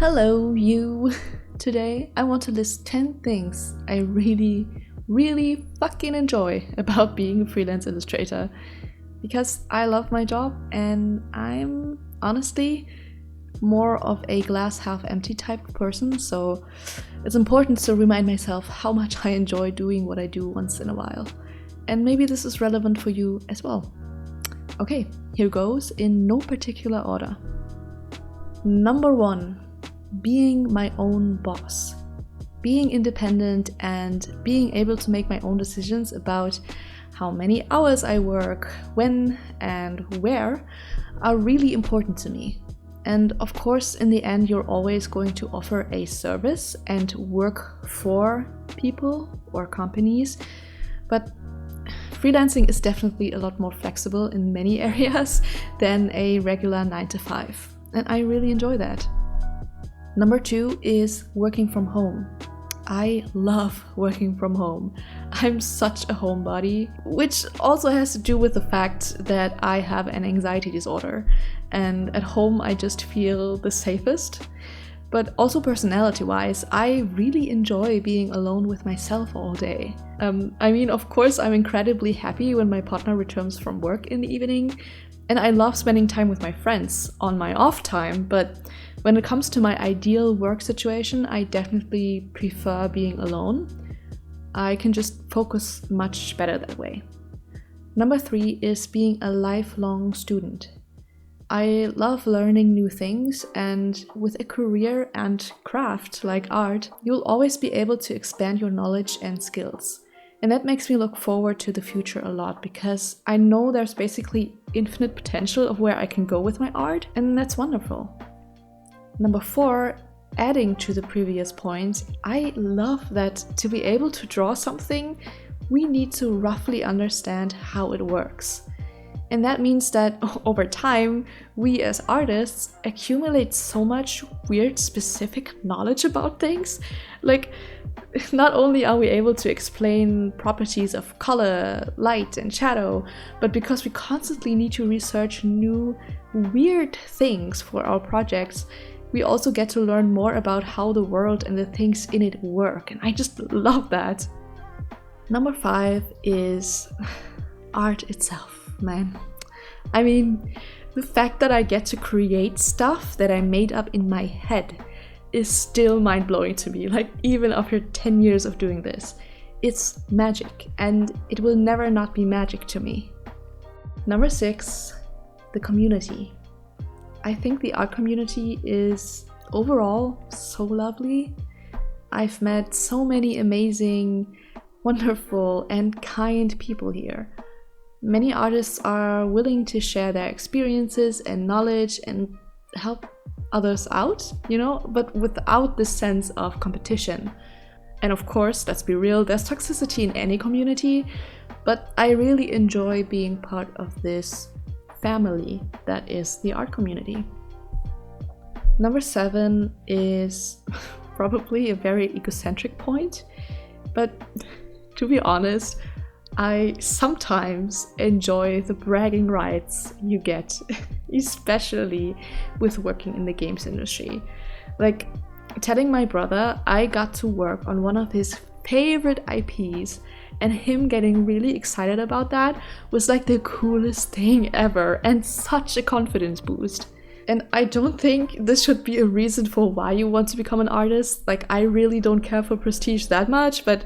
Hello, you! Today I want to list 10 things I really, really fucking enjoy about being a freelance illustrator. Because I love my job and I'm honestly more of a glass half empty type of person, so it's important to remind myself how much I enjoy doing what I do once in a while. And maybe this is relevant for you as well. Okay, here goes in no particular order. Number 1. Being my own boss. Being independent and being able to make my own decisions about how many hours I work, when and where are really important to me. And of course, in the end, you're always going to offer a service and work for people or companies. But freelancing is definitely a lot more flexible in many areas than a regular 9 to 5. And I really enjoy that. Number 2 is working from home. I love working from home. I'm such a homebody, which also has to do with the fact that I have an anxiety disorder, and at home I just feel the safest. But also personality-wise, I really enjoy being alone with myself all day. Of course, I'm incredibly happy when my partner returns from work in the evening, and I love spending time with my friends on my off time, but when it comes to my ideal work situation, I definitely prefer being alone. I can just focus much better that way. Number 3 is being a lifelong student. I love learning new things, and with a career and craft like art, you'll always be able to expand your knowledge and skills. And that makes me look forward to the future a lot, because I know there's basically infinite potential of where I can go with my art, and that's wonderful. Number 4, adding to the previous point, I love that to be able to draw something, we need to roughly understand how it works. And that means that over time, we as artists accumulate so much weird specific knowledge about things. Like, not only are we able to explain properties of color, light, and shadow, but because we constantly need to research new weird things for our projects, we also get to learn more about how the world and the things in it work, and I just love that. Number 5 is art itself, man. The fact that I get to create stuff that I made up in my head is still mind-blowing to me, like even after 10 years of doing this. It's magic, and it will never not be magic to me. Number 6, the community. I think the art community is overall so lovely. I've met so many amazing, wonderful, and kind people here. Many artists are willing to share their experiences and knowledge and help others out, but without this sense of competition. And of course, let's be real, there's toxicity in any community, but I really enjoy being part of this family that is the art community. Number 7 is probably a very egocentric point, but to be honest, I sometimes enjoy the bragging rights you get, especially with working in the games industry. Like telling my brother I got to work on one of his favorite IPs, and him getting really excited about that was like the coolest thing ever and such a confidence boost. And I don't think this should be a reason for why you want to become an artist. Like, I really don't care for prestige that much, but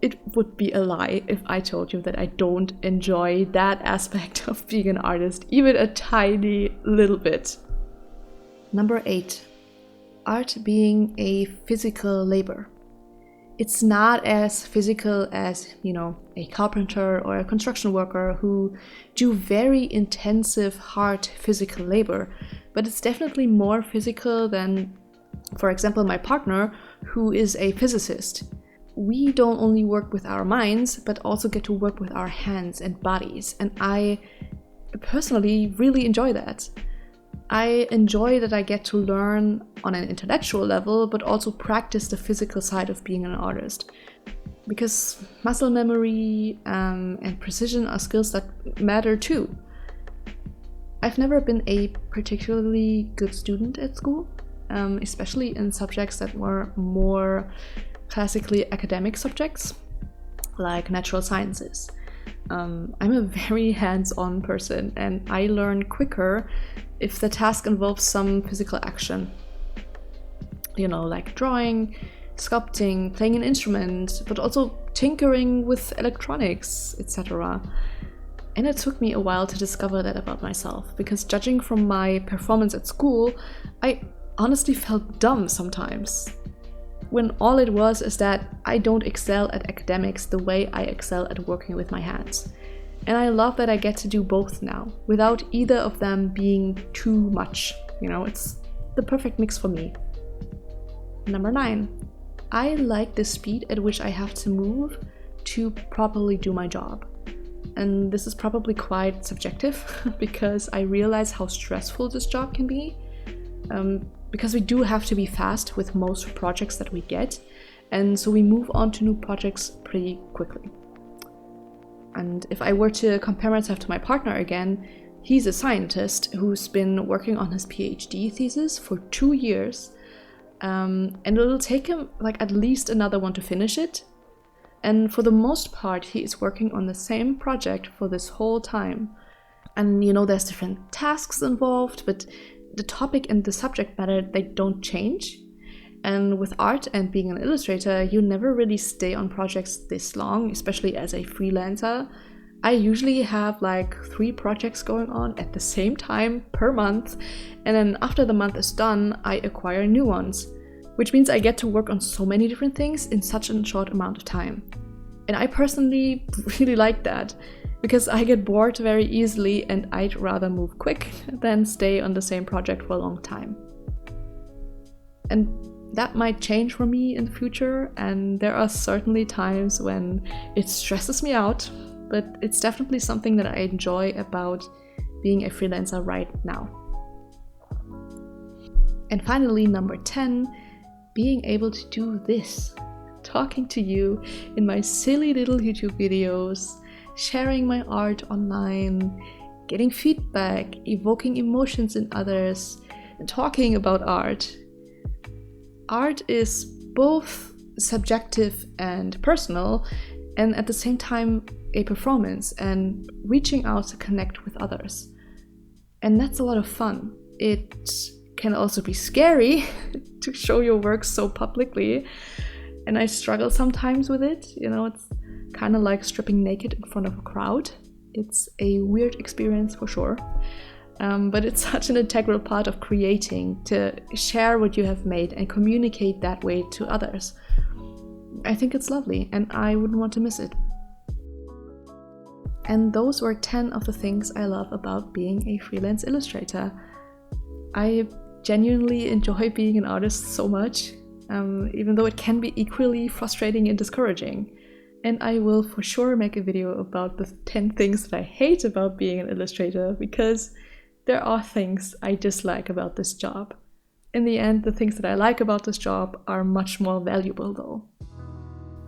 it would be a lie if I told you that I don't enjoy that aspect of being an artist, even a tiny little bit. Number 8, art being a physical labor. It's not as physical as, a carpenter or a construction worker who do very intensive, hard physical labor, but it's definitely more physical than, for example, my partner, who is a physicist. We don't only work with our minds, but also get to work with our hands and bodies, and I personally really enjoy that. I enjoy that I get to learn on an intellectual level, but also practice the physical side of being an artist. Because muscle memory and precision are skills that matter too. I've never been a particularly good student at school, especially in subjects that were more classically academic subjects, like natural sciences. I'm a very hands-on person, and I learn quicker if the task involves some physical action. You know, like drawing, sculpting, playing an instrument, but also tinkering with electronics, etc. And it took me a while to discover that about myself, because judging from my performance at school, I honestly felt dumb sometimes. When all it was is that I don't excel at academics the way I excel at working with my hands. And I love that I get to do both now, without either of them being too much. You know, it's the perfect mix for me. Number 9. I like the speed at which I have to move to properly do my job. And this is probably quite subjective because I realize how stressful this job can be. Because we do have to be fast with most projects that we get, and so we move on to new projects pretty quickly. And if I were to compare myself to my partner again, he's a scientist who's been working on his PhD thesis for 2 years, and it'll take him like at least another one to finish it. And for the most part, he is working on the same project for this whole time. And you know, there's different tasks involved, but the topic and the subject matter, they don't change. And with art and being an illustrator, you never really stay on projects this long, especially as a freelancer. I usually have like 3 projects going on at the same time per month, and then after the month is done, I acquire new ones, which means I get to work on so many different things in such a short amount of time. And I personally really like that, because I get bored very easily and I'd rather move quick than stay on the same project for a long time. And that might change for me in the future, and there are certainly times when it stresses me out, but it's definitely something that I enjoy about being a freelancer right now. And finally, number 10, being able to do this, talking to you in my silly little YouTube videos, sharing my art online, getting feedback, evoking emotions in others, and talking about art. Art is both subjective and personal, and at the same time a performance and reaching out to connect with others. And that's a lot of fun. It can also be scary to show your work so publicly, and I struggle sometimes with it. You know, it's kind of like stripping naked in front of a crowd. It's a weird experience for sure, but it's such an integral part of creating, to share what you have made and communicate that way to others. I think it's lovely, and I wouldn't want to miss it. And those were 10 of the things I love about being a freelance illustrator. I genuinely enjoy being an artist so much, even though it can be equally frustrating and discouraging. And I will for sure make a video about the 10 things that I hate about being an illustrator, because there are things I dislike about this job. In the end, the things that I like about this job are much more valuable though.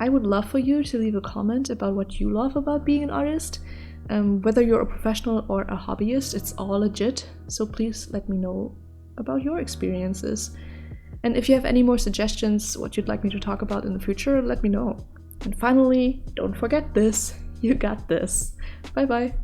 I would love for you to leave a comment about what you love about being an artist. Whether you're a professional or a hobbyist, it's all legit, so please let me know about your experiences. And if you have any more suggestions, what you'd like me to talk about in the future, let me know. And finally, don't forget this. You got this. Bye bye.